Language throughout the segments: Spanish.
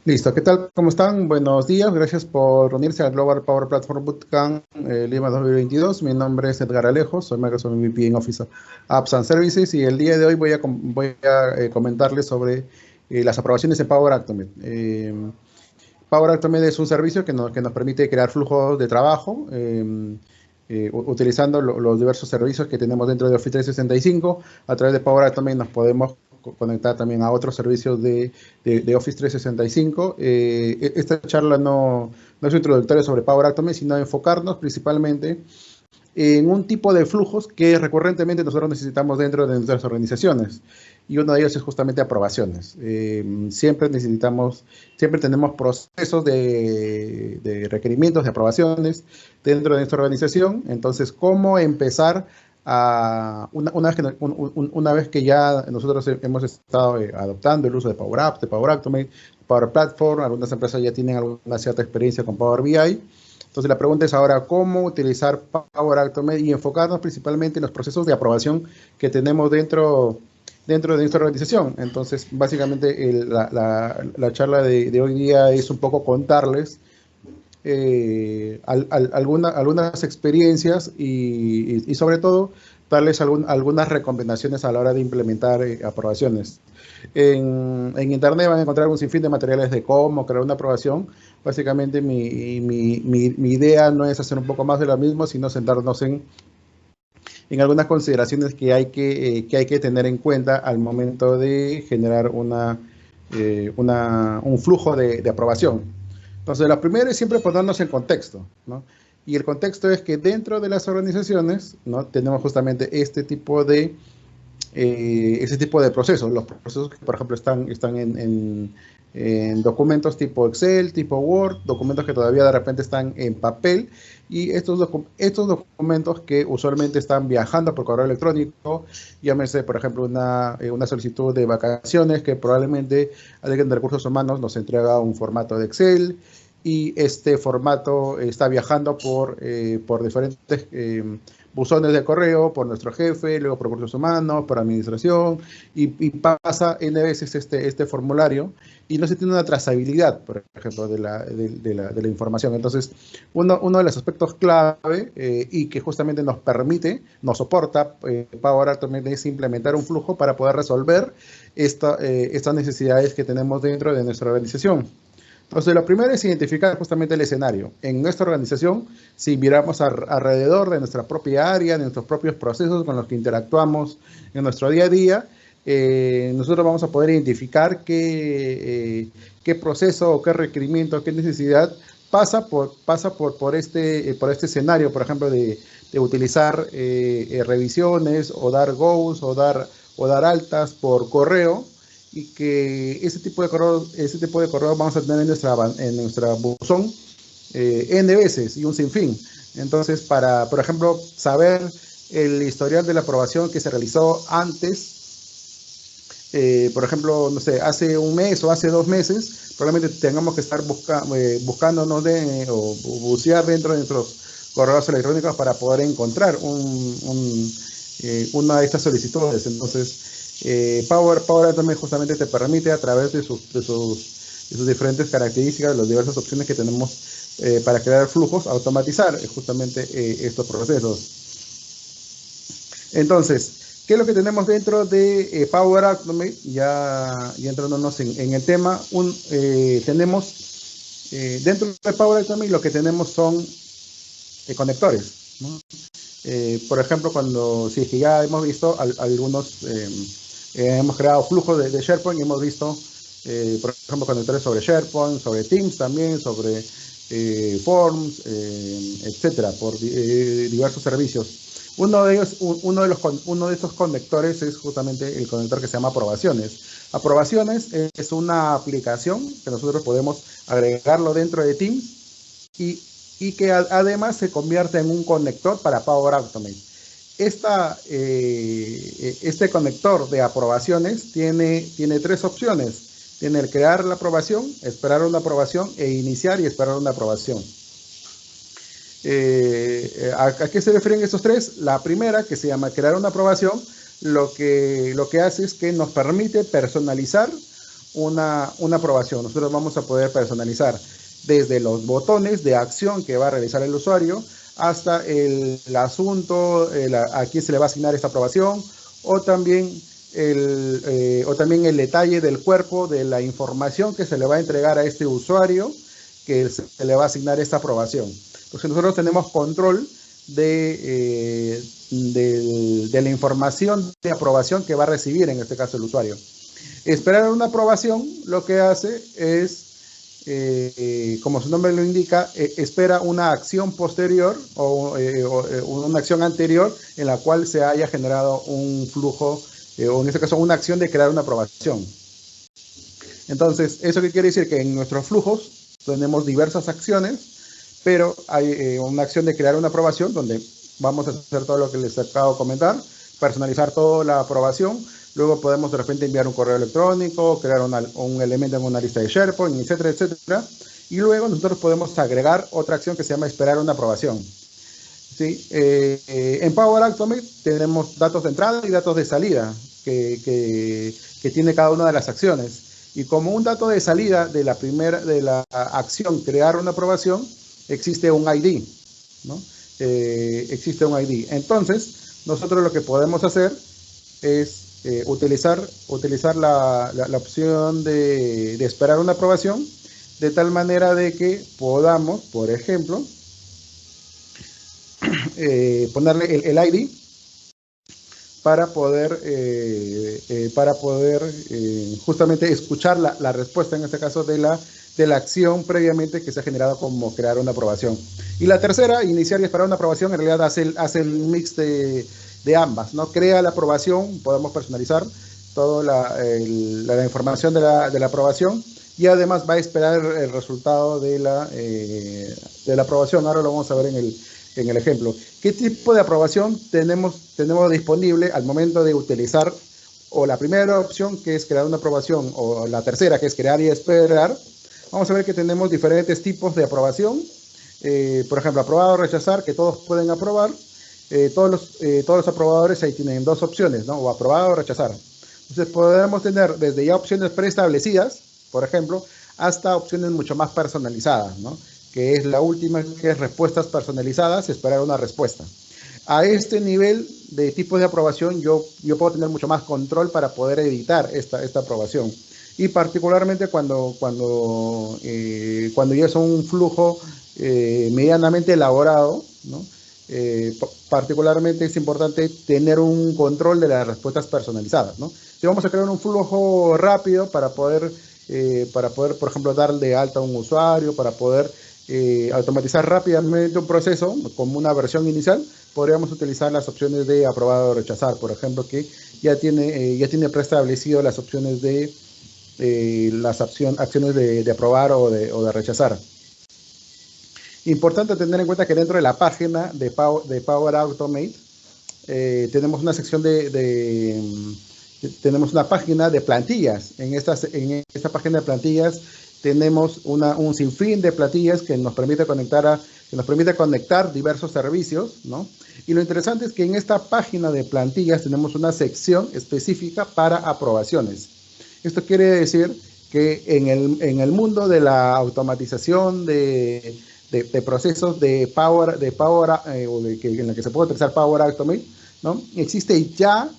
Listo, ¿qué tal? ¿Cómo están? Buenos días, gracias por unirse al Global Power Platform Bootcamp Lima 2022. Mi nombre es Edgar Alejo, soy Microsoft MVP en Office Apps and Services y el día de hoy voy a comentarles sobre las aprobaciones en Power Automate. Power Automate es un servicio que nos permite crear flujos de trabajo utilizando los diversos servicios que tenemos dentro de Office 365. A través de Power Automate nos podemos conectar también a otros servicios de Office 365. Esta charla no es introductoria sobre Power Automate, sino enfocarnos principalmente en un tipo de flujos que recurrentemente nosotros necesitamos dentro de nuestras organizaciones. Y uno de ellos es justamente aprobaciones. Siempre tenemos procesos de requerimientos, de aprobaciones dentro de nuestra organización. Entonces, ¿cómo empezar una vez que ya nosotros hemos estado adoptando el uso de Power Apps, de Power Automate, Power Platform? Algunas empresas ya tienen alguna cierta experiencia con Power BI. Entonces la pregunta es ahora cómo utilizar Power Automate y enfocarnos principalmente en los procesos de aprobación que tenemos dentro de nuestra organización. Entonces, básicamente la charla de hoy día es un poco contarles algunas experiencias y sobre todo darles algunas recomendaciones a la hora de implementar aprobaciones. En internet van a encontrar un sinfín de materiales de cómo crear una aprobación. Básicamente mi idea no es hacer un poco más de lo mismo, sino sentarnos en algunas consideraciones que hay que tener en cuenta al momento de generar un flujo de aprobación. Entonces, lo primero es siempre ponernos en contexto, ¿no? Y el contexto es que dentro de las organizaciones, ¿no?, tenemos justamente este tipo de procesos. Los procesos que, por ejemplo, están en documentos tipo Excel, tipo Word, documentos que todavía de repente están en papel, y estos documentos que usualmente están viajando por correo electrónico, llámese, por ejemplo, una solicitud de vacaciones que probablemente alguien de recursos humanos nos entrega un formato de Excel, y este formato está viajando por diferentes buzones de correo, por nuestro jefe, luego por recursos humanos, por administración, y pasa N veces este formulario, y no se tiene una trazabilidad, por ejemplo, de la información. Entonces, uno de los aspectos clave y que justamente nos soporta Power Automate es implementar un flujo para poder resolver estas necesidades que tenemos dentro de nuestra organización. Entonces, lo primero es identificar justamente el escenario. En nuestra organización, si miramos alrededor de nuestra propia área, de nuestros propios procesos con los que interactuamos en nuestro día a día, nosotros vamos a poder identificar qué proceso o qué requerimiento, qué necesidad pasa por este escenario, por ejemplo, de utilizar revisiones o dar goes o dar altas por correo, y que ese tipo de correo vamos a tener en nuestra buzón N veces y un sinfín. Entonces, para, por ejemplo, saber el historial de la aprobación que se realizó antes, por ejemplo, no sé, hace un mes o hace 2 meses, probablemente tengamos que estar buscándonos o bucear dentro de nuestros correos electrónicos para poder encontrar una de estas solicitudes. Entonces, Power también justamente te permite, a través de sus diferentes características, las diversas opciones que tenemos para crear flujos, automatizar justamente estos procesos. Entonces, ¿qué es lo que tenemos dentro de Power Automate? Ya entrándonos en el tema, tenemos dentro de Power Automate lo que tenemos son conectores, ¿no? Por ejemplo, si es que ya hemos visto algunos, hemos creado flujos de SharePoint y hemos visto, por ejemplo, conectores sobre SharePoint, sobre Teams también, sobre Forms, etcétera, por diversos servicios. Uno de estos conectores es justamente el conector que se llama Aprobaciones. Aprobaciones es una aplicación que nosotros podemos agregarlo dentro de Teams y que además se convierte en un conector para Power Automate. Este conector de aprobaciones tiene 3 opciones. Tiene el crear la aprobación, esperar una aprobación e iniciar y esperar una aprobación. ¿A qué se refieren estos 3? La primera, que se llama crear una aprobación, lo que hace es que nos permite personalizar una aprobación. Nosotros vamos a poder personalizar desde los botones de acción que va a realizar el usuario hasta el asunto, a quién se le va a asignar esta aprobación, o también el detalle del cuerpo de la información que se le va a entregar a este usuario que se le va a asignar esta aprobación. Entonces nosotros tenemos control de la información de aprobación que va a recibir, en este caso, el usuario. Esperar una aprobación lo que hace es, como su nombre lo indica, espera una acción posterior o una acción anterior en la cual se haya generado un flujo, o en este caso una acción de crear una aprobación. Entonces, ¿eso qué quiere decir? Que en nuestros flujos tenemos diversas acciones, pero hay una acción de crear una aprobación donde vamos a hacer todo lo que les acabo de comentar, personalizar toda la aprobación. Luego podemos de repente enviar un correo electrónico, crear un elemento en una lista de SharePoint, etcétera, etcétera. Y luego nosotros podemos agregar otra acción que se llama esperar una aprobación. ¿Sí? En Power Automate tenemos datos de entrada y datos de salida que tiene cada una de las acciones. Y como un dato de salida de la acción crear una aprobación, existe un ID, ¿no? Existe un ID. Entonces, nosotros lo que podemos hacer es utilizar la opción de esperar una aprobación, de tal manera de que podamos, por ejemplo, ponerle el ID para poder justamente escuchar la respuesta, en este caso, de la acción previamente que se ha generado como crear una aprobación. Y la tercera, iniciar y esperar una aprobación, en realidad hace el mix de ambas, ¿no? Crea la aprobación, podemos personalizar toda la información de la aprobación, y además va a esperar el resultado de la aprobación. Ahora lo vamos a ver en el ejemplo. ¿Qué tipo de aprobación tenemos disponible al momento de utilizar o la primera opción, que es crear una aprobación, o la tercera, que es crear y esperar? Vamos a ver que tenemos diferentes tipos de aprobación. Por ejemplo, aprobado o rechazar, que todos pueden aprobar. Todos los aprobadores ahí tienen dos opciones, ¿no? O aprobado o rechazar. Entonces podemos tener desde ya opciones preestablecidas, por ejemplo, hasta opciones mucho más personalizadas, ¿no? Que es la última, que es respuestas personalizadas, esperar una respuesta. A este nivel de tipos de aprobación yo puedo tener mucho más control para poder editar esta aprobación. Y particularmente cuando ya es un flujo medianamente elaborado, ¿no? Particularmente es importante tener un control de las respuestas personalizadas, ¿no? Si vamos a crear un flujo rápido para poder, por ejemplo, dar de alta a un usuario, para poder automatizar rápidamente un proceso como una versión inicial, podríamos utilizar las opciones de aprobado o rechazar, por ejemplo, que ya tiene preestablecido las opciones de acciones de aprobar o de rechazar. Importante tener en cuenta que dentro de la página de Power Automate tenemos una sección tenemos una página de plantillas. En esta página de plantillas tenemos un sinfín de plantillas que nos permite conectar diversos servicios, ¿no? Y lo interesante es que en esta página de plantillas tenemos una sección específica para aprobaciones. Esto quiere decir que en el mundo de la automatización de procesos en la que se puede utilizar Power Automate, ¿no? Existe ya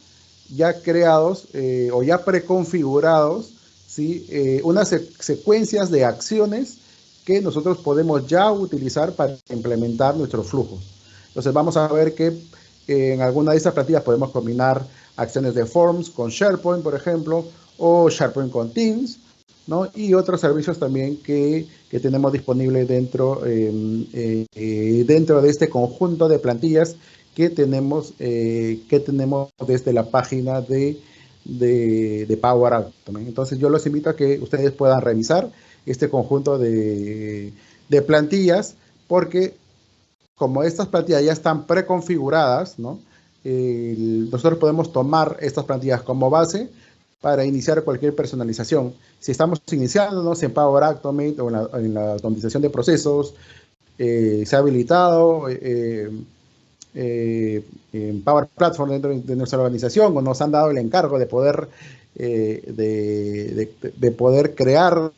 creados o ya preconfigurados, ¿sí? Unas secuencias de acciones que nosotros podemos ya utilizar para implementar nuestros flujos. Entonces vamos a ver que en alguna de estas plantillas podemos combinar acciones de Forms con SharePoint, por ejemplo, o SharePoint con Teams, ¿no? Y otros servicios también que tenemos disponibles dentro de este conjunto de plantillas que tenemos desde la página de Power Automate. Entonces yo los invito a que ustedes puedan revisar este conjunto de plantillas, porque como estas plantillas ya están preconfiguradas, ¿no? Nosotros podemos tomar estas plantillas como base para iniciar cualquier personalización. Si estamos iniciándonos en Power Automate o en la automatización de procesos, se ha habilitado en Power Platform dentro de nuestra organización, o nos han dado el encargo de poder de poder crear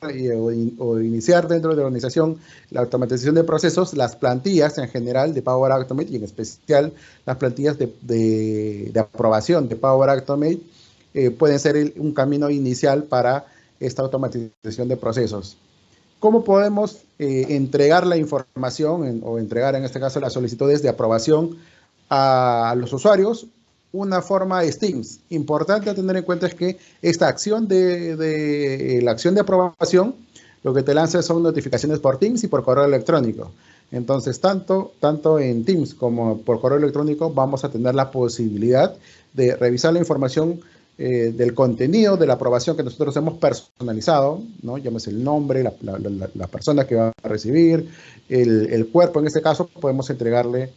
o iniciar dentro de la organización la automatización de procesos, las plantillas en general de Power Automate y en especial las plantillas de aprobación de Power Automate pueden ser un camino inicial para esta automatización de procesos. ¿Cómo podemos entregar la información o entregar en este caso las solicitudes de aprobación a los usuarios? Una forma es Teams. Importante a tener en cuenta es que esta acción la acción de aprobación lo que te lanza son notificaciones por Teams y por correo electrónico. Entonces, tanto en Teams como por correo electrónico vamos a tener la posibilidad de revisar la información del contenido de la aprobación que nosotros hemos personalizado, ¿no? Llámese el nombre, la persona que va a recibir, el cuerpo. En este caso podemos entregarle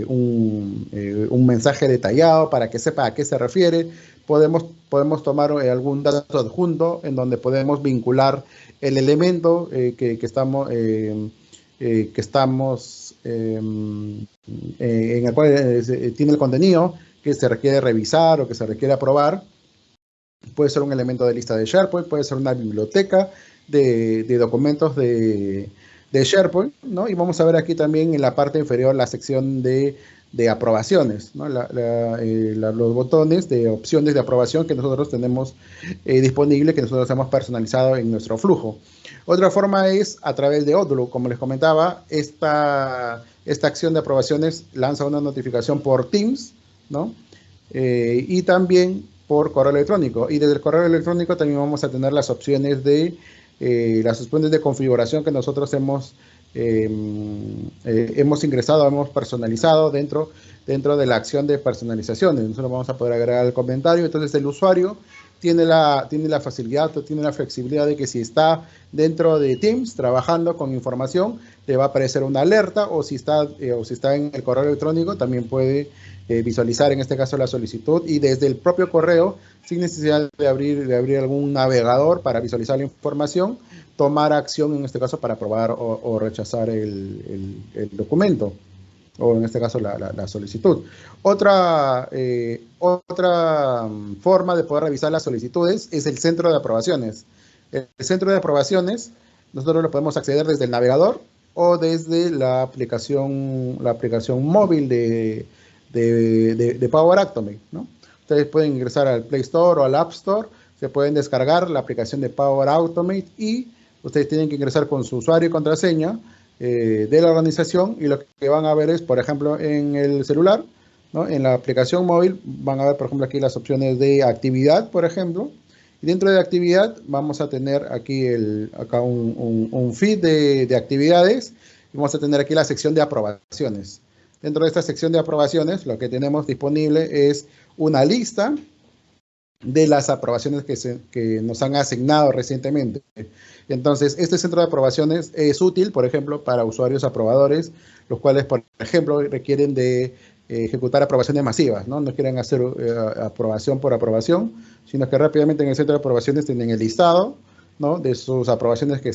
un mensaje detallado para que sepa a qué se refiere. Podemos tomar algún dato adjunto en donde podemos vincular el elemento que estamos en el cual tiene el contenido que se requiere revisar o que se requiere aprobar. Puede ser un elemento de lista de SharePoint, puede ser una biblioteca de documentos de SharePoint, ¿no? Y vamos a ver aquí también en la parte inferior la sección de aprobaciones, ¿no? Los botones de opciones de aprobación que nosotros tenemos disponible, que nosotros hemos personalizado en nuestro flujo. Otra forma es a través de Outlook, como les comentaba, esta acción de aprobaciones lanza una notificación por Teams, ¿no? Y también por correo electrónico. Y desde el correo electrónico también vamos a tener las opciones de configuración que nosotros hemos ingresado, hemos personalizado dentro de la acción de personalizaciones. Nosotros vamos a poder agregar el comentario. Entonces el usuario tiene la facilidad, tiene la flexibilidad de que si está dentro de Teams trabajando con información, le va a aparecer una alerta, o si está en el correo electrónico, también puede visualizar en este caso la solicitud, y desde el propio correo, sin necesidad de abrir algún navegador para visualizar la información, tomar acción en este caso para aprobar o rechazar el documento, o en este caso la solicitud. Otra forma de poder revisar las solicitudes es el centro de aprobaciones. El centro de aprobaciones nosotros lo podemos acceder desde el navegador o desde la aplicación móvil de Power Automate, ¿no? Ustedes pueden ingresar al Play Store o al App Store, se pueden descargar la aplicación de Power Automate y ustedes tienen que ingresar con su usuario y contraseña de la organización, y lo que van a ver es, por ejemplo, en el celular, ¿no? En la aplicación móvil van a ver, por ejemplo, aquí las opciones de actividad, por ejemplo, y dentro de actividad vamos a tener aquí acá un feed de actividades, y vamos a tener aquí la sección de aprobaciones. Dentro de esta sección de aprobaciones, lo que tenemos disponible es una lista de las aprobaciones que nos han asignado recientemente. Entonces, este centro de aprobaciones es útil, por ejemplo, para usuarios aprobadores, los cuales, por ejemplo, requieren de ejecutar aprobaciones masivas, ¿no? No quieren hacer aprobación por aprobación, sino que rápidamente en el centro de aprobaciones tienen el listado, ¿no? De sus aprobaciones que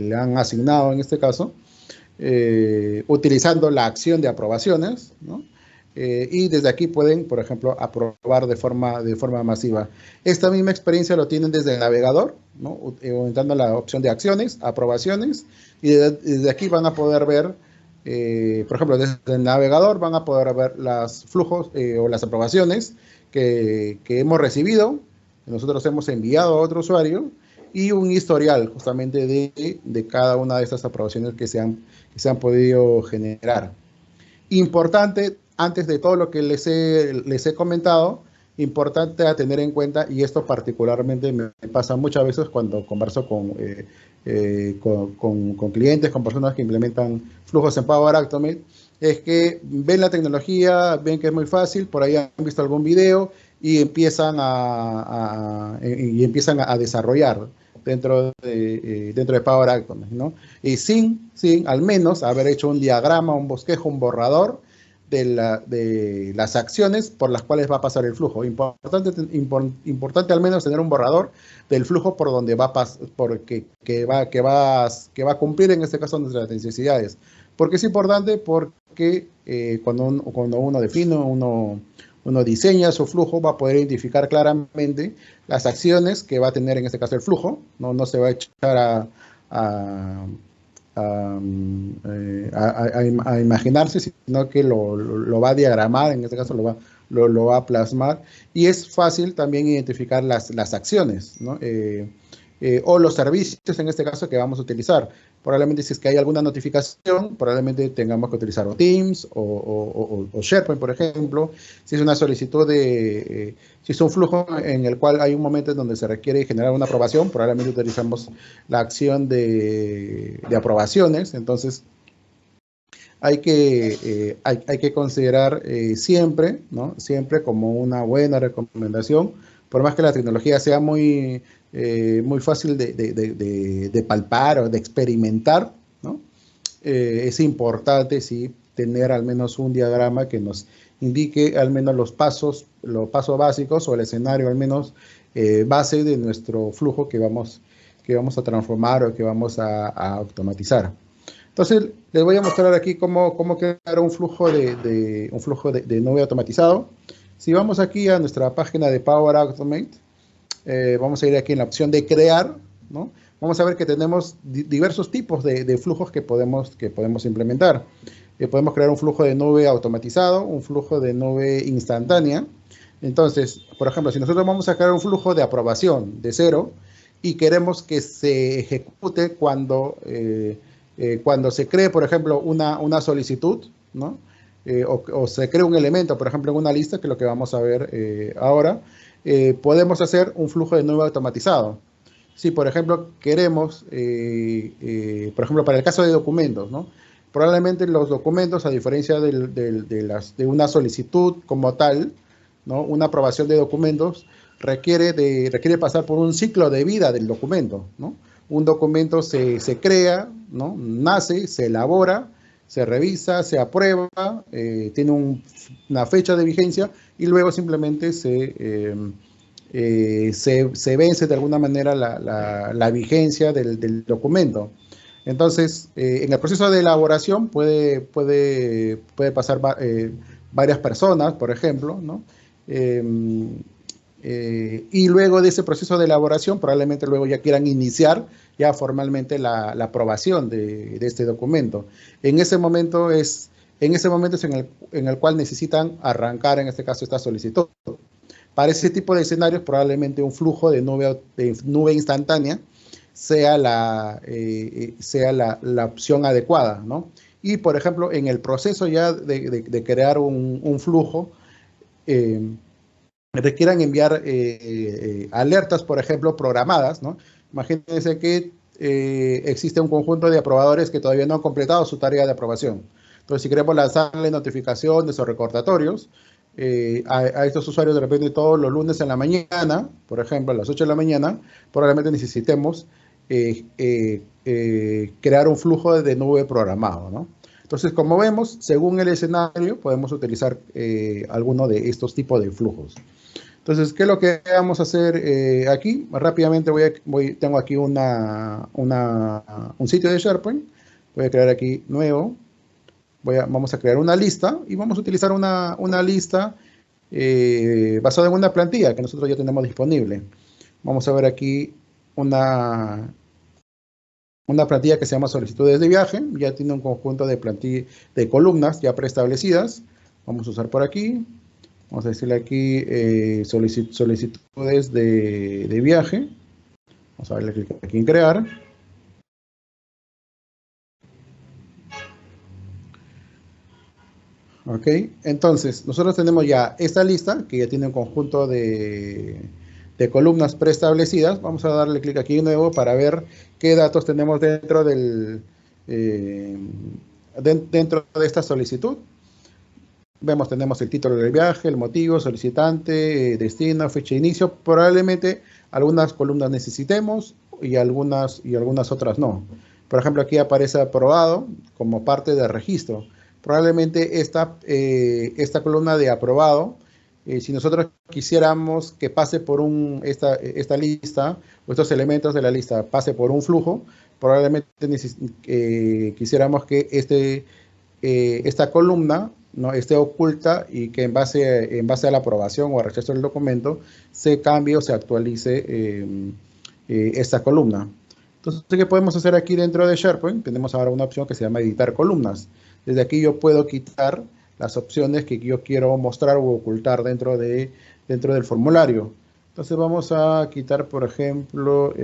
le han asignado en este caso, utilizando la acción de aprobaciones, ¿no? Y desde aquí pueden, por ejemplo, aprobar de forma masiva. Esta misma experiencia lo tienen desde el navegador, ¿no? Entrando a la opción de acciones, aprobaciones, y desde aquí van a poder ver, por ejemplo, desde el navegador van a poder ver los flujos o las aprobaciones que hemos recibido, que nosotros hemos enviado a otro usuario, y un historial justamente de cada una de estas aprobaciones que se han podido generar. Importante, antes de todo lo que les he comentado, importante a tener en cuenta, y esto particularmente me pasa muchas veces cuando converso con clientes, con personas que implementan flujos en Power Automate, es que ven la tecnología, ven que es muy fácil, por ahí han visto algún video y empiezan a desarrollar dentro de Power Automate, ¿no? Y sin al menos haber hecho un diagrama, un bosquejo, un borrador de las acciones por las cuales va a pasar el flujo. Importante al menos tener un borrador del flujo por donde que va a cumplir en este caso nuestras necesidades. ¿Por qué es importante? Porque cuando uno define, uno uno diseña su flujo, va a poder identificar claramente las acciones que va a tener en este caso el flujo, no se va a echar a, a imaginarse, sino que lo va a diagramar, en este caso lo va a plasmar, y es fácil también identificar las acciones, ¿no? O los servicios en este caso que vamos a utilizar. Probablemente si es que hay alguna notificación, probablemente tengamos que utilizar o Teams o SharePoint, por ejemplo. Si es una solicitud si es un flujo en el cual hay un momento en donde se requiere generar una aprobación, probablemente utilizamos la acción de aprobaciones. Entonces, hay que considerar siempre, ¿no? Siempre como una buena recomendación, por más que la tecnología sea muy fácil de palpar o de experimentar, ¿no? Es importante, sí, tener al menos un diagrama que nos indique al menos los pasos básicos o el escenario al menos base de nuestro flujo que vamos a transformar o que vamos a automatizar. Entonces, les voy a mostrar aquí cómo crear un flujo de nube automatizado. Si vamos aquí a nuestra página de Power Automate, vamos a ir aquí en la opción de crear, ¿no? Vamos a ver que tenemos diversos tipos de flujos que podemos implementar. Podemos crear un flujo de nube automatizado, un flujo de nube instantánea. Entonces, por ejemplo, si nosotros vamos a crear un flujo de aprobación de 0 y queremos que se ejecute cuando se cree, por ejemplo, una solicitud, ¿no? O se crea un elemento, por ejemplo, en una lista, que es lo que vamos a ver ahora, podemos hacer un flujo de nube automatizado. Si, por ejemplo, queremos, por ejemplo, para el caso de documentos, ¿no? Probablemente los documentos, a diferencia de una solicitud como tal, ¿no? Una aprobación de documentos requiere pasar por un ciclo de vida del documento, ¿no? Un documento se crea, ¿no? Nace, se elabora, se revisa, se aprueba, tiene una fecha de vigencia y luego simplemente se vence de alguna manera la vigencia del documento. Entonces, en el proceso de elaboración puede pasar varias personas, por ejemplo, ¿no? Y luego de ese proceso de elaboración, probablemente luego ya quieran iniciar ya formalmente la aprobación de este documento. En ese momento es en el cual necesitan arrancar, en este caso, esta solicitud. Para ese tipo de escenarios, probablemente un flujo de nube instantánea sea la opción adecuada, ¿no? Y, por ejemplo, en el proceso ya de crear un flujo, requieran enviar alertas, por ejemplo, programadas, ¿no? Imagínense que existe un conjunto de aprobadores que todavía no han completado su tarea de aprobación. Entonces, si queremos lanzarle notificaciones o recordatorios a estos usuarios de repente todos los lunes en la mañana, por ejemplo, a las 8 de la mañana, probablemente necesitemos crear un flujo de nube programado, ¿no? Entonces, como vemos, según el escenario, podemos utilizar alguno de estos tipos de flujos. Entonces, ¿qué es lo que vamos a hacer aquí? Rápidamente tengo aquí un sitio de SharePoint. Voy a crear aquí nuevo. Vamos a crear una lista y vamos a utilizar una lista basada en una plantilla que nosotros ya tenemos disponible. Vamos a ver aquí una plantilla que se llama solicitudes de viaje. Ya tiene un conjunto de columnas ya preestablecidas. Vamos a usar por aquí. Vamos a decirle aquí solicitudes de viaje. Vamos a darle clic aquí en crear. Ok, entonces nosotros tenemos ya esta lista que ya tiene un conjunto de columnas preestablecidas. Vamos a darle clic aquí de nuevo para ver qué datos tenemos dentro dentro de esta solicitud. Vemos, tenemos el título del viaje, el motivo, solicitante, destino, fecha de inicio. Probablemente algunas columnas necesitemos y algunas otras no. Por ejemplo, aquí aparece aprobado como parte del registro. Probablemente esta columna de aprobado, si nosotros quisiéramos que pase por esta lista, o estos elementos de la lista pase por un flujo, probablemente quisiéramos que esta columna no esté oculta y que en base a la aprobación o al rechazo del documento se cambie o se actualice esta columna. Entonces, ¿qué podemos hacer aquí dentro de SharePoint? Tenemos ahora una opción que se llama editar columnas. Desde aquí yo puedo quitar las opciones que yo quiero mostrar o ocultar dentro del formulario. Entonces vamos a quitar, por ejemplo,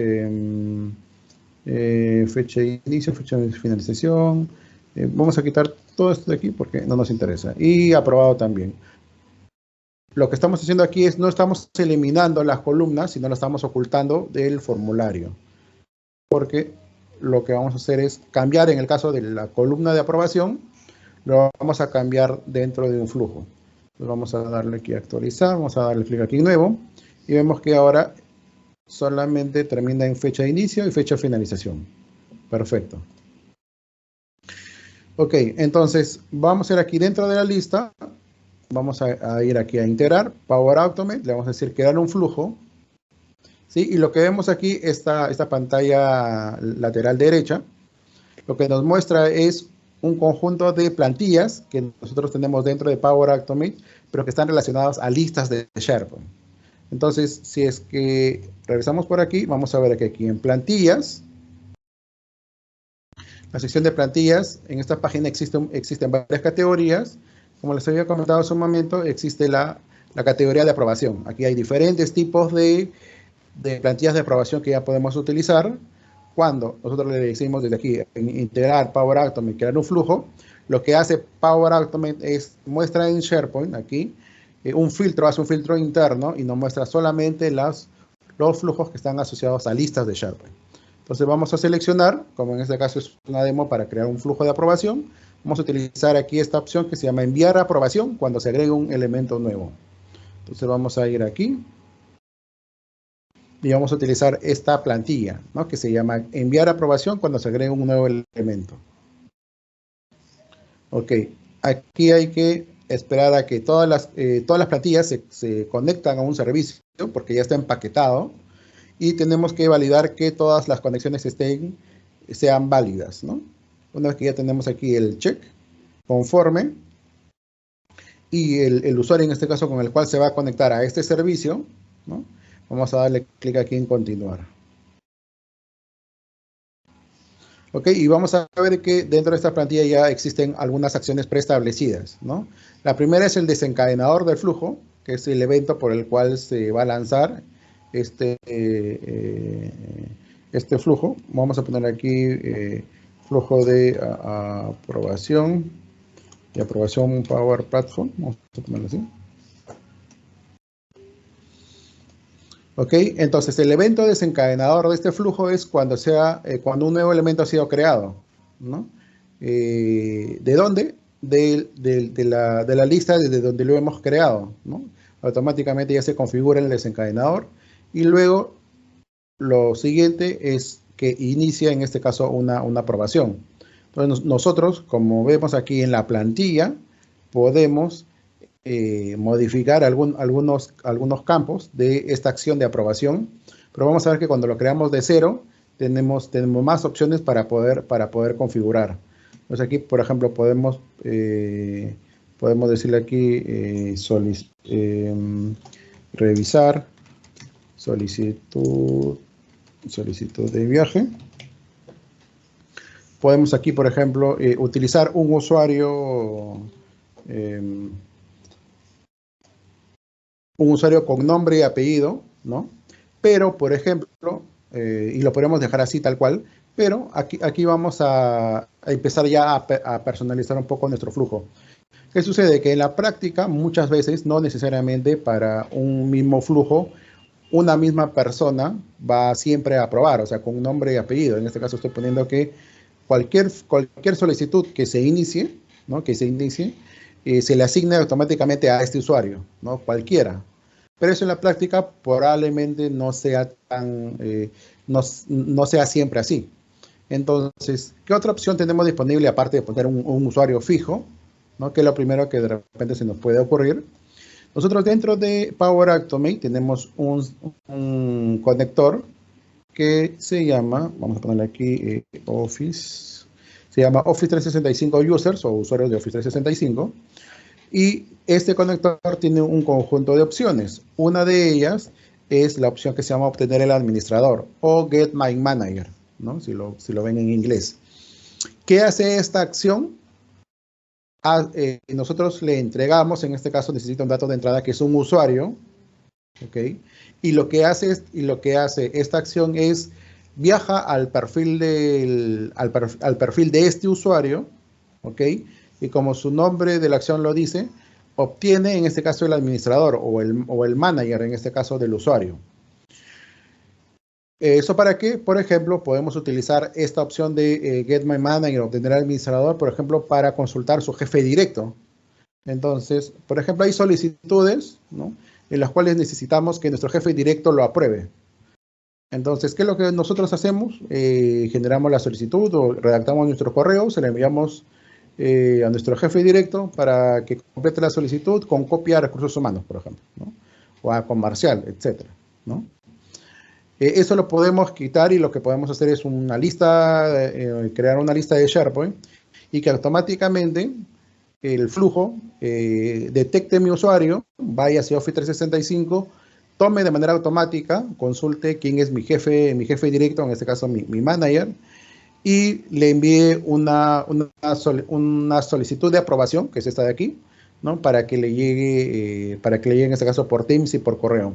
fecha de inicio, fecha de finalización. Vamos a quitar todo esto de aquí porque no nos interesa. Y aprobado también. Lo que estamos haciendo aquí es no estamos eliminando las columnas, sino las estamos ocultando del formulario. Porque lo que vamos a hacer es cambiar, en el caso de la columna de aprobación, lo vamos a cambiar dentro de un flujo. Entonces vamos a darle aquí a actualizar, vamos a darle clic aquí en nuevo y vemos que ahora solamente termina en fecha de inicio y fecha de finalización. Perfecto. Ok, entonces vamos a ir aquí dentro de la lista, vamos a ir aquí a integrar, Power Automate, le vamos a decir crear un flujo. ¿Sí? Y lo que vemos aquí, esta pantalla lateral derecha, lo que nos muestra es un conjunto de plantillas que nosotros tenemos dentro de Power Automate, pero que están relacionadas a listas de SharePoint. Entonces, si es que regresamos por aquí, vamos a ver que aquí en plantillas, la sección de plantillas, en esta página existen varias categorías. Como les había comentado hace un momento, existe la categoría de aprobación. Aquí hay diferentes tipos de plantillas de aprobación que ya podemos utilizar. Cuando nosotros le decimos desde aquí integrar Power Automate, crear un flujo, lo que hace Power Automate es muestra en SharePoint aquí un filtro, hace un filtro interno y nos muestra solamente los flujos que están asociados a listas de SharePoint. Entonces vamos a seleccionar, como en este caso es una demo para crear un flujo de aprobación, vamos a utilizar aquí esta opción que se llama enviar a aprobación cuando se agrega un elemento nuevo. Entonces vamos a ir aquí y vamos a utilizar esta plantilla, ¿no? Que se llama enviar aprobación cuando se agrega un nuevo elemento. Ok, aquí hay que esperar a que todas las plantillas se conectan a un servicio porque ya está empaquetado y tenemos que validar que todas las conexiones sean válidas, ¿no? Una vez que ya tenemos aquí el check conforme y el usuario en este caso con el cual se va a conectar a este servicio, ¿no? Vamos a darle clic aquí en continuar. Ok, y vamos a ver que dentro de esta plantilla ya existen algunas acciones preestablecidas, ¿no? La primera es el desencadenador del flujo, que es el evento por el cual se va a lanzar este flujo. Vamos a poner aquí flujo de aprobación y aprobación Power Platform. Vamos a ponerlo así. Ok, entonces el evento desencadenador de este flujo es cuando un nuevo elemento ha sido creado, ¿no? ¿De dónde? De la lista desde donde lo hemos creado, ¿no? Automáticamente ya se configura el desencadenador y luego lo siguiente es que inicia en este caso una aprobación. Entonces nosotros, como vemos aquí en la plantilla, podemos modificar algunos campos de esta acción de aprobación, pero vamos a ver que cuando lo creamos de cero, tenemos más opciones para poder configurar. Entonces aquí, por ejemplo, podemos decirle aquí revisar solicitud de viaje. Podemos aquí, por ejemplo, utilizar un usuario con nombre y apellido, ¿no? Pero, por ejemplo, y lo podemos dejar así tal cual, pero aquí vamos a empezar ya a personalizar un poco nuestro flujo. ¿Qué sucede? Que en la práctica, muchas veces, no necesariamente para un mismo flujo, una misma persona va siempre a aprobar, o sea, con nombre y apellido. En este caso estoy poniendo que cualquier solicitud que se inicie, ¿no? Se le asigna automáticamente a este usuario, ¿no? Cualquiera. Pero eso en la práctica probablemente no sea no sea siempre así. Entonces, ¿qué otra opción tenemos disponible aparte de poner un usuario fijo, ¿no? Que es lo primero que de repente se nos puede ocurrir? Nosotros dentro de Power Automate tenemos un conector que se llama, vamos a ponerle aquí Office, se llama Office 365 Users o usuarios de Office 365. Y este conector tiene un conjunto de opciones. Una de ellas es la opción que se llama obtener el administrador o Get My Manager, ¿no? Si lo ven en inglés. ¿Qué hace esta acción? Nosotros le entregamos, en este caso necesita un dato de entrada que es un usuario, ¿ok? Y lo que hace esta acción es viaja al perfil al perfil de este usuario, ¿ok? Y como su nombre de la acción lo dice, obtiene en este caso el administrador o el manager, en este caso del usuario. ¿Eso para qué? Por ejemplo, podemos utilizar esta opción de Get My Manager, obtener al administrador, por ejemplo, para consultar su jefe directo. Entonces, por ejemplo, hay solicitudes, ¿no?, en las cuales necesitamos que nuestro jefe directo lo apruebe. Entonces, ¿qué es lo que nosotros hacemos? Generamos la solicitud o redactamos nuestro correo, se le enviamos a nuestro jefe directo para que complete la solicitud con copia de recursos humanos, por ejemplo, ¿no? O a comercial, etcétera, ¿no? Eso lo podemos quitar y lo que podemos hacer es una lista, crear una lista de SharePoint y que automáticamente el flujo detecte mi usuario, vaya hacia Office 365, tome de manera automática, consulte quién es mi jefe directo, en este caso mi manager, y le envíe una solicitud de aprobación, que es esta de aquí, ¿no?, para que le llegue en este caso por Teams y por correo.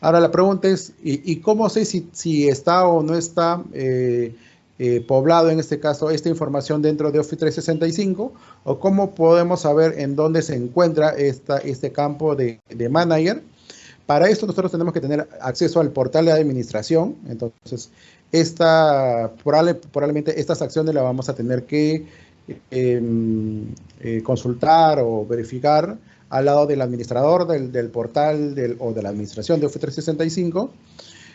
Ahora la pregunta es, ¿y cómo sé si está o no está poblado, en este caso, esta información dentro de Office 365? ¿O cómo podemos saber en dónde se encuentra este campo de manager? Para esto nosotros tenemos que tener acceso al portal de administración. Entonces, probablemente estas acciones las vamos a tener que consultar o verificar al lado del administrador del portal o de la administración de Office 365.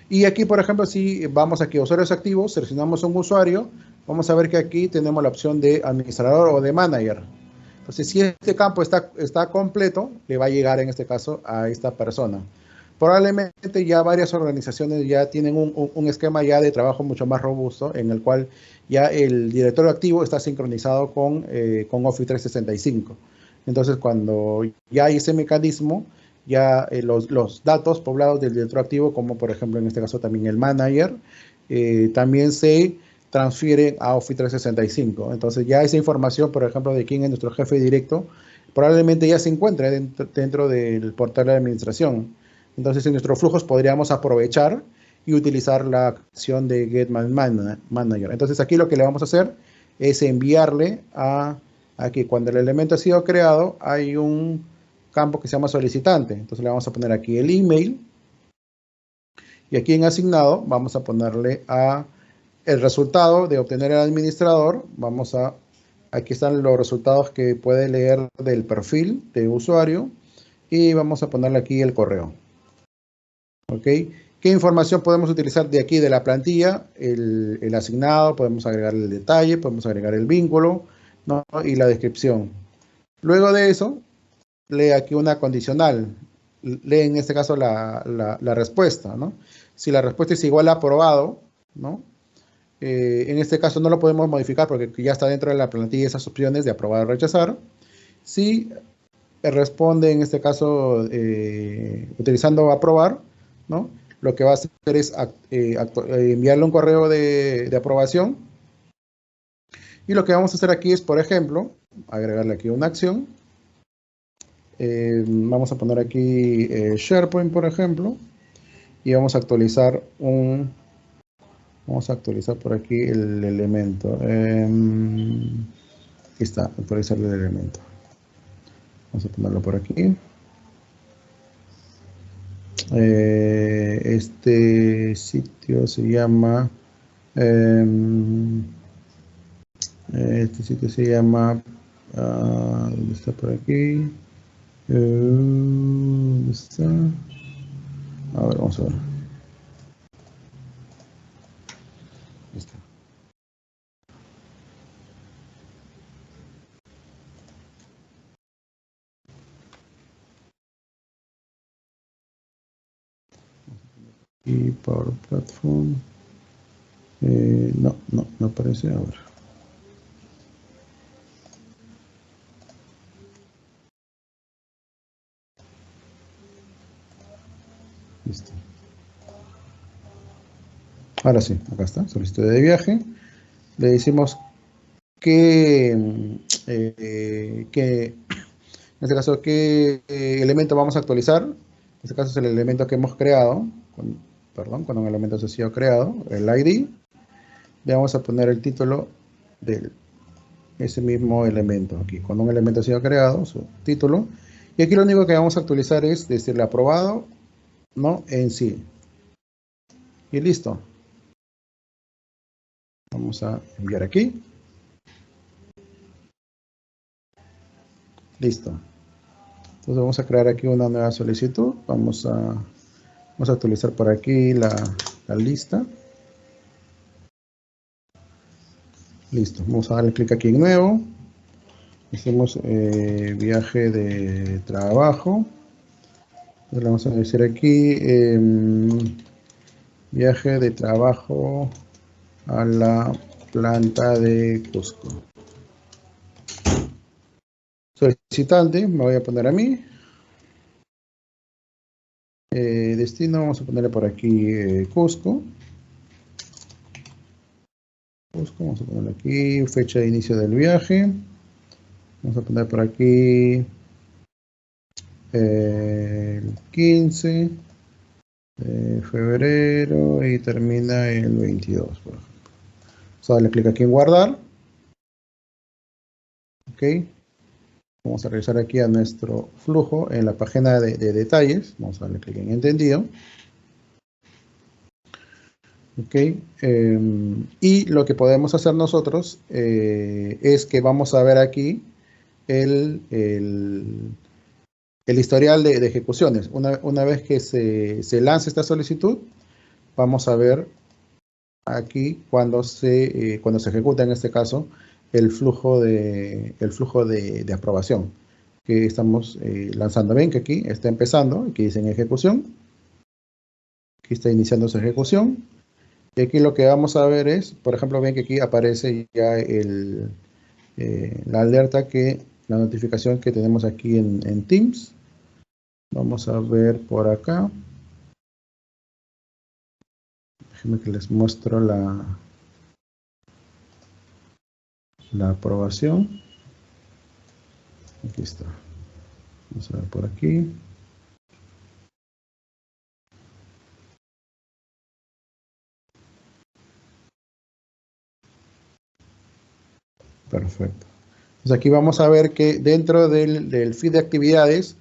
Y aquí, por ejemplo, si vamos aquí a usuarios activos, seleccionamos un usuario, vamos a ver que aquí tenemos la opción de administrador o de manager. Entonces, si este campo está completo, le va a llegar en este caso a esta persona. Probablemente ya varias organizaciones ya tienen un esquema ya de trabajo mucho más robusto, en el cual ya el directorio activo está sincronizado con Office 365. Entonces, cuando ya hay ese mecanismo, ya los datos poblados del directorio activo, como por ejemplo en este caso también el manager, también se transfieren a Office 365. Entonces ya esa información, por ejemplo, de quién es nuestro jefe directo, probablemente ya se encuentre dentro del portal de administración. Entonces en nuestros flujos podríamos aprovechar y utilizar la acción de Get My Manager. Entonces aquí lo que le vamos a hacer es enviarle a que cuando el elemento ha sido creado hay un campo que se llama solicitante. Entonces le vamos a poner aquí el email y aquí en asignado vamos a ponerle el resultado de obtener el administrador. Aquí están los resultados que puede leer del perfil de usuario y vamos a ponerle aquí el correo. ¿Ok? ¿Qué información podemos utilizar de aquí de la plantilla? El asignado, podemos agregar el detalle, podemos agregar el vínculo, ¿no?, y la descripción. Luego de eso, lee aquí una condicional. Lee en este caso la respuesta, ¿no? Si la respuesta es igual a aprobado, ¿no?, en este caso no lo podemos modificar porque ya está dentro de la plantilla esas opciones de aprobar o rechazar. Si responde en este caso utilizando aprobar, ¿no?, lo que va a hacer es enviarle un correo de aprobación. Y lo que vamos a hacer aquí es, por ejemplo, agregarle aquí una acción. Vamos a poner aquí SharePoint, por ejemplo, y vamos a actualizar por aquí el elemento. Aquí está, actualizar el elemento. Vamos a ponerlo por aquí. Este sitio se llama ¿dónde está por aquí? ¿Dónde está? A ver, vamos a ver. Ahí está. Y Power Platform. No aparece ahora. Ahora sí, acá está, solicitud de viaje. Le decimos que, en este caso, qué elemento vamos a actualizar. En este caso es el elemento que hemos creado, cuando un elemento ha sido creado, el ID. Le vamos a poner el título de ese mismo elemento aquí. Cuando un elemento ha sido creado, su título. Y aquí lo único que vamos a actualizar es decirle aprobado, no en sí. Y listo. Vamos a enviar aquí. Listo. Entonces vamos a crear aquí una nueva solicitud. Vamos a actualizar por aquí la lista. Listo. Vamos a darle clic aquí en nuevo. Hacemos viaje de trabajo. Entonces le vamos a decir aquí viaje de trabajo a la planta de Cusco. Solicitante, me voy a poner a mí. Destino, vamos a ponerle por aquí Cusco. Vamos a ponerle aquí fecha de inicio del viaje. Vamos a poner por aquí el 15 de febrero y termina el 22, por ejemplo. Vamos a darle clic aquí en guardar. Ok. Vamos a regresar aquí a nuestro flujo en la página de detalles. Vamos a darle clic en entendido. Ok. Y lo que podemos hacer nosotros es que vamos a ver aquí el historial de ejecuciones. Una vez que se lance esta solicitud, vamos a ver aquí cuando se ejecuta, en este caso, el flujo de aprobación que estamos lanzando. Ven que aquí está empezando, aquí dice en ejecución, aquí está iniciando su ejecución, y aquí lo que vamos a ver es, por ejemplo, ven que aquí aparece ya la alerta, la notificación que tenemos aquí en Teams. Vamos a ver por acá. Déjenme que les muestro la aprobación. Aquí está. Vamos a ver por aquí. Perfecto. Entonces aquí vamos a ver que dentro del feed de actividades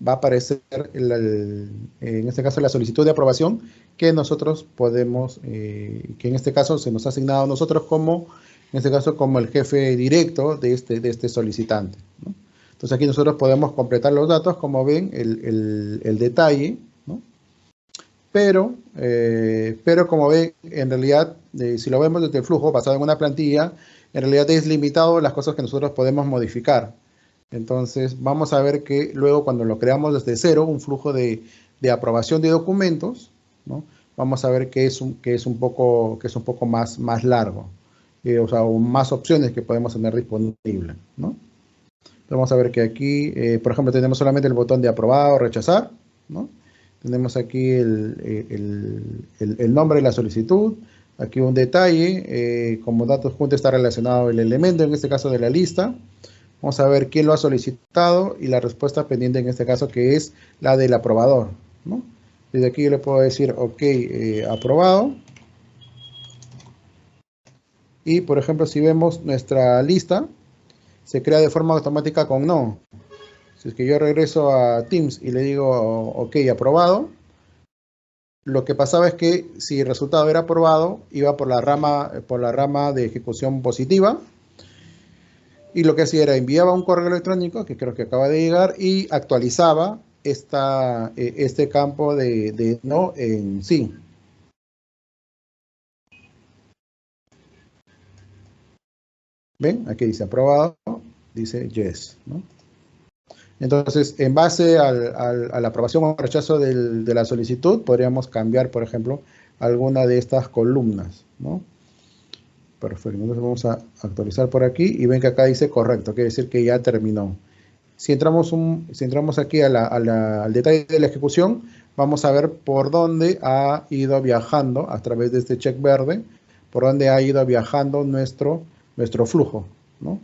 va a aparecer, en este caso, la solicitud de aprobación que nosotros podemos, que en este caso se nos ha asignado a nosotros como, en este caso, como el jefe directo de este solicitante, ¿no? Entonces aquí nosotros podemos completar los datos, como ven, el detalle, ¿no? Pero como ven, en realidad, si lo vemos desde el flujo basado en una plantilla, en realidad es limitado las cosas que nosotros podemos modificar. Entonces, vamos a ver que luego cuando lo creamos desde cero, un flujo de aprobación de documentos, ¿no? Vamos a ver que es un poco más largo, o sea, más opciones que podemos tener disponibles, ¿no? Vamos a ver que aquí, por ejemplo, tenemos solamente el botón de aprobar o rechazar, ¿no? Tenemos aquí el nombre de la solicitud, aquí un detalle, como datos juntos está relacionado el elemento, en este caso de la lista. Vamos a ver quién lo ha solicitado y la respuesta pendiente en este caso, que es la del aprobador, ¿no? Desde aquí yo le puedo decir, ok, aprobado. Y, por ejemplo, si vemos nuestra lista, se crea de forma automática con no. Si es que yo regreso a Teams y le digo, ok, aprobado, lo que pasaba es que si el resultado era aprobado, iba por la rama de ejecución positiva, y lo que hacía era enviaba un correo electrónico, que creo que acaba de llegar, y actualizaba este campo de no en sí. ¿Ven? Aquí dice aprobado, dice yes, ¿no? Entonces, en base a la aprobación o rechazo de la solicitud, podríamos cambiar, por ejemplo, alguna de estas columnas, ¿no? Perfecto. Entonces vamos a actualizar por aquí y ven que acá dice correcto, quiere decir que ya terminó. Si entramos aquí al detalle de la ejecución, vamos a ver por dónde ha ido viajando a través de este check verde, por dónde ha ido viajando nuestro flujo, ¿no?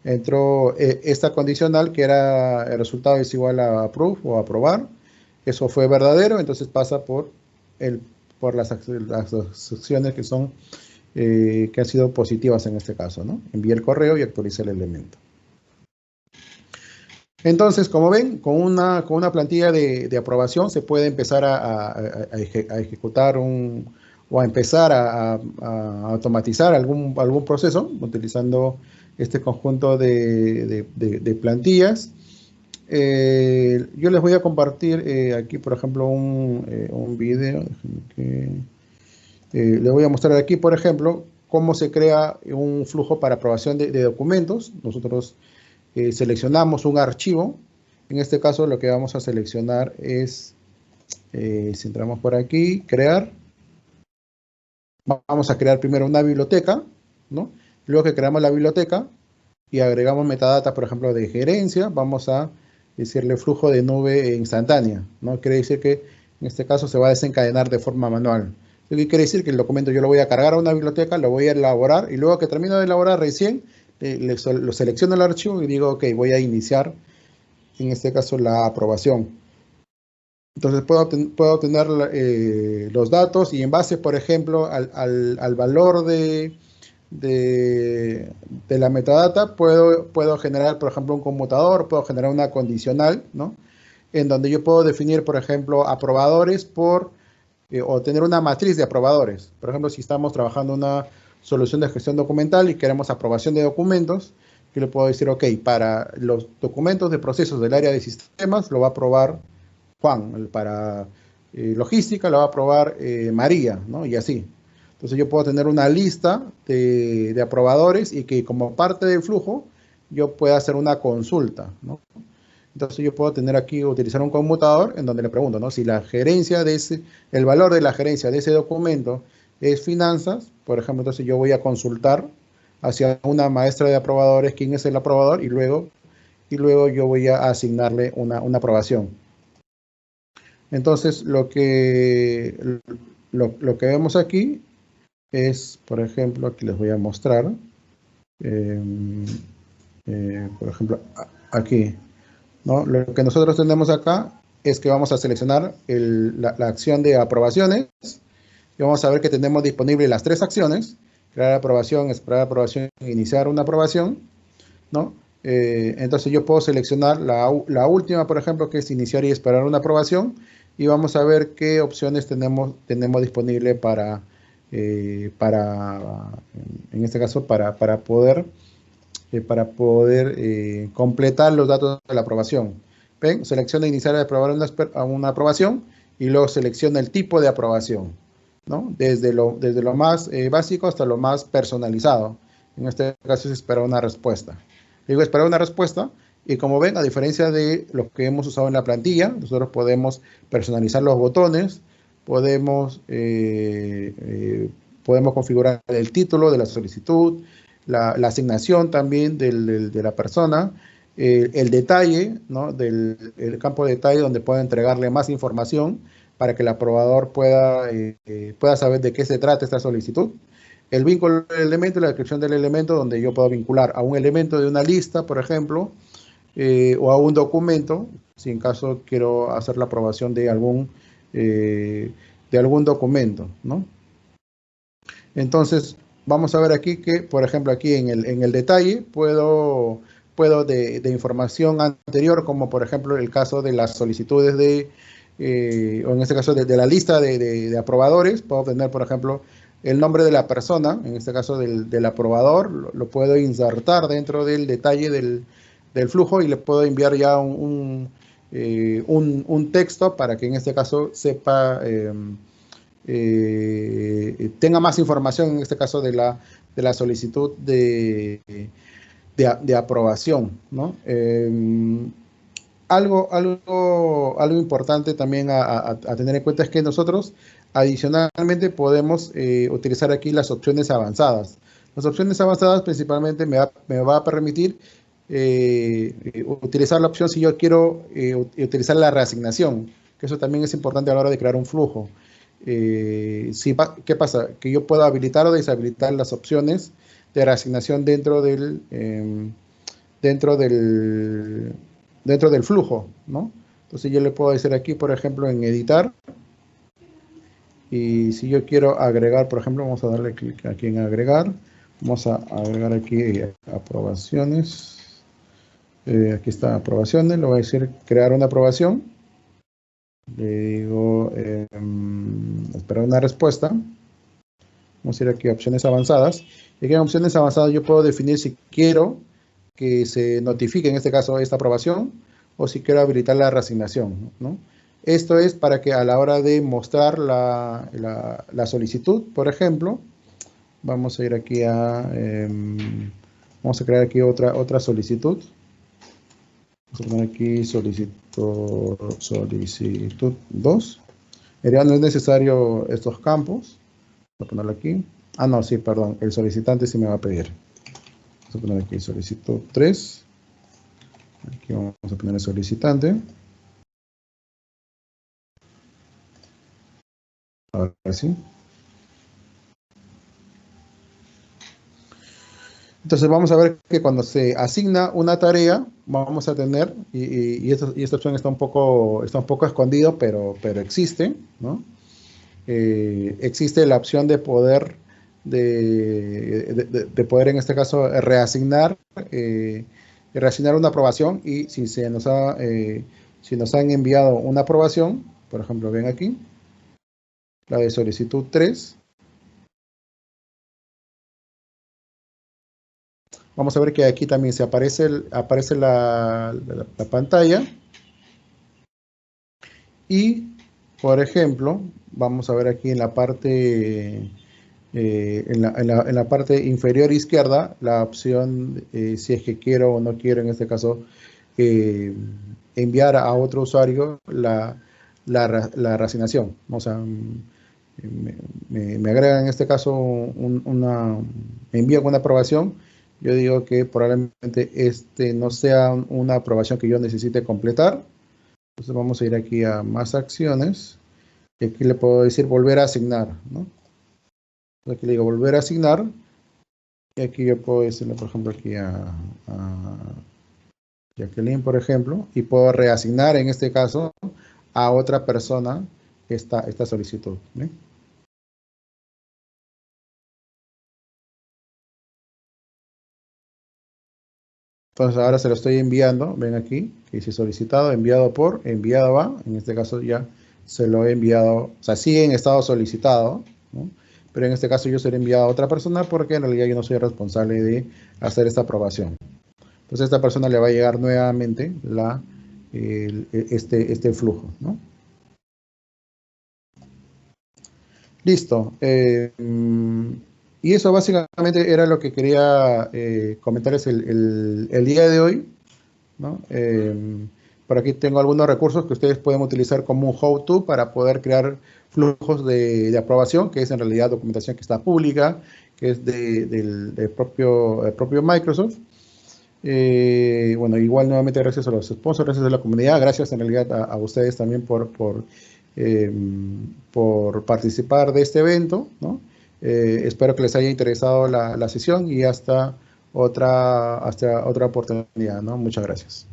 Entró esta condicional que era el resultado es igual a approve o aprobar. Eso fue verdadero, entonces pasa por las acciones que son que han sido positivas en este caso, ¿no? Envié el correo y actualicé el elemento. Entonces, como ven, con una plantilla de aprobación se puede empezar a ejecutar o a empezar a automatizar algún proceso utilizando este conjunto de plantillas. Yo les voy a compartir aquí, por ejemplo, un video. Les voy a mostrar aquí, por ejemplo, cómo se crea un flujo para aprobación de documentos. Nosotros seleccionamos un archivo. En este caso, lo que vamos a seleccionar es, si entramos por aquí, crear. Vamos a crear primero una biblioteca, ¿no? Luego que creamos la biblioteca y agregamos metadata, por ejemplo, de gerencia, vamos a decirle flujo de nube instantánea, ¿no? Quiere decir que en este caso se va a desencadenar de forma manual. ¿Qué quiere decir? Que el documento yo lo voy a cargar a una biblioteca, lo voy a elaborar y luego que termino de elaborar recién, lo selecciono el archivo y digo, ok, voy a iniciar, en este caso, la aprobación. Entonces puedo obtener los datos y en base, por ejemplo, al valor de la metadata, puedo generar, por ejemplo, un conmutador, puedo generar una condicional, ¿no? En donde yo puedo definir, por ejemplo, aprobadores o tener una matriz de aprobadores. Por ejemplo, si estamos trabajando una solución de gestión documental y queremos aprobación de documentos, yo le puedo decir, ok, para los documentos de procesos del área de sistemas lo va a aprobar Juan, para logística lo va a aprobar María, ¿no? Y así. Entonces yo puedo tener una lista de aprobadores y que como parte del flujo yo pueda hacer una consulta, ¿no? Entonces yo puedo tener aquí, utilizar un conmutador en donde le pregunto, ¿no? Si la gerencia el valor de la gerencia de ese documento es finanzas, por ejemplo, entonces yo voy a consultar hacia una maestra de aprobadores quién es el aprobador y luego yo voy a asignarle una aprobación. Entonces lo que vemos aquí es, por ejemplo, aquí les voy a mostrar, por ejemplo, aquí, ¿no? Lo que nosotros tenemos acá es que vamos a seleccionar la acción de aprobaciones y vamos a ver que tenemos disponibles las tres acciones: crear aprobación, esperar aprobación, iniciar una aprobación, ¿no? Entonces yo puedo seleccionar la última, por ejemplo, que es iniciar y esperar una aprobación, y vamos a ver qué opciones tenemos disponible en este caso, para poder completar los datos de la aprobación. ¿Ven? Selecciona iniciar y aprobar una aprobación y luego selecciona el tipo de aprobación, ¿no? Desde lo más básico hasta lo más personalizado. En este caso es esperar una respuesta. Digo esperar una respuesta y, como ven, a diferencia de lo que hemos usado en la plantilla, nosotros podemos personalizar los botones, podemos configurar el título de la solicitud, la asignación también de la persona, el detalle, ¿no? El campo de detalle donde pueda entregarle más información para que el aprobador pueda saber de qué se trata esta solicitud. El vínculo del elemento y la descripción del elemento, donde yo puedo vincular a un elemento de una lista, por ejemplo, o a un documento, si en caso quiero hacer la aprobación de algún documento, ¿no? Entonces, vamos a ver aquí que, por ejemplo, aquí en el detalle puedo de información anterior, como por ejemplo el caso de las solicitudes o en este caso de la lista de aprobadores, puedo obtener, por ejemplo, el nombre de la persona, en este caso del aprobador, lo puedo insertar dentro del detalle del flujo y le puedo enviar ya un texto para que en este caso sepa, tenga más información, en este caso de la solicitud de aprobación, ¿no? Algo importante también a tener en cuenta es que nosotros adicionalmente podemos utilizar aquí las opciones avanzadas. Las opciones avanzadas principalmente me va a permitir utilizar la opción si yo quiero utilizar la reasignación. que eso también es importante a la hora de crear un flujo. ¿Qué pasa? Que yo puedo habilitar o deshabilitar las opciones de reasignación dentro del, dentro del flujo, ¿no? Entonces yo le puedo decir aquí, por ejemplo, en editar, y si yo quiero agregar, por ejemplo, vamos a darle clic aquí en agregar, vamos a agregar aquí aprobaciones, aquí está aprobaciones, le voy a decir crear una aprobación, le digo esperar una respuesta, vamos a ir aquí a opciones avanzadas, y aquí en opciones avanzadas yo puedo definir si quiero que se notifique, en este caso, esta aprobación, o si quiero habilitar la reasignación, ¿no? Esto es para que a la hora de mostrar la solicitud, por ejemplo, vamos a ir aquí vamos a crear aquí otra solicitud. Vamos a poner aquí solicitud 2. Ya no es necesario estos campos. Voy a ponerlo aquí. Ah, no, sí, perdón. El solicitante sí me va a pedir. Vamos a poner aquí solicitud 3. Aquí vamos a poner el solicitante. Ahora sí. Entonces vamos a ver que cuando se asigna una tarea, vamos a tener, y esta opción está un poco escondido, pero existe, ¿no? Existe la opción de poder, de poder en este caso reasignar una aprobación, y si nos han enviado una aprobación, por ejemplo, ven aquí, la de solicitud 3, vamos a ver que aquí también se aparece la pantalla, y por ejemplo, vamos a ver aquí en la parte en la parte inferior izquierda, la opción si es que quiero o no quiero, en este caso, enviar a otro usuario la reasignación. O sea, me agrega en este caso me envía una aprobación. Yo digo que probablemente no sea una aprobación que yo necesite completar. Entonces vamos a ir aquí a más acciones. Y aquí le puedo decir volver a asignar, ¿no? Aquí le digo volver a asignar. Y aquí yo puedo decirle, por ejemplo, aquí a Jacqueline, por ejemplo, y puedo reasignar en este caso a otra persona esta solicitud, ¿sí? Entonces ahora se lo estoy enviando, ven aquí, que dice solicitado, enviado por, enviado a, en este caso ya se lo he enviado, o sea, sigue en estado solicitado, ¿no? Pero en este caso yo se lo he enviado a otra persona porque en realidad yo no soy responsable de hacer esta aprobación. Entonces a esta persona le va a llegar nuevamente este flujo, ¿no? Listo. Y eso básicamente era lo que quería comentarles el día de hoy, ¿no? Por aquí tengo algunos recursos que ustedes pueden utilizar como un how-to para poder crear flujos de aprobación, que es en realidad documentación que está pública, que es del propio Microsoft. Bueno, igual nuevamente gracias a los sponsors, gracias a la comunidad, gracias en realidad a ustedes también por participar de este evento, ¿no? Espero que les haya interesado la sesión, y hasta otra oportunidad, ¿no? Muchas gracias.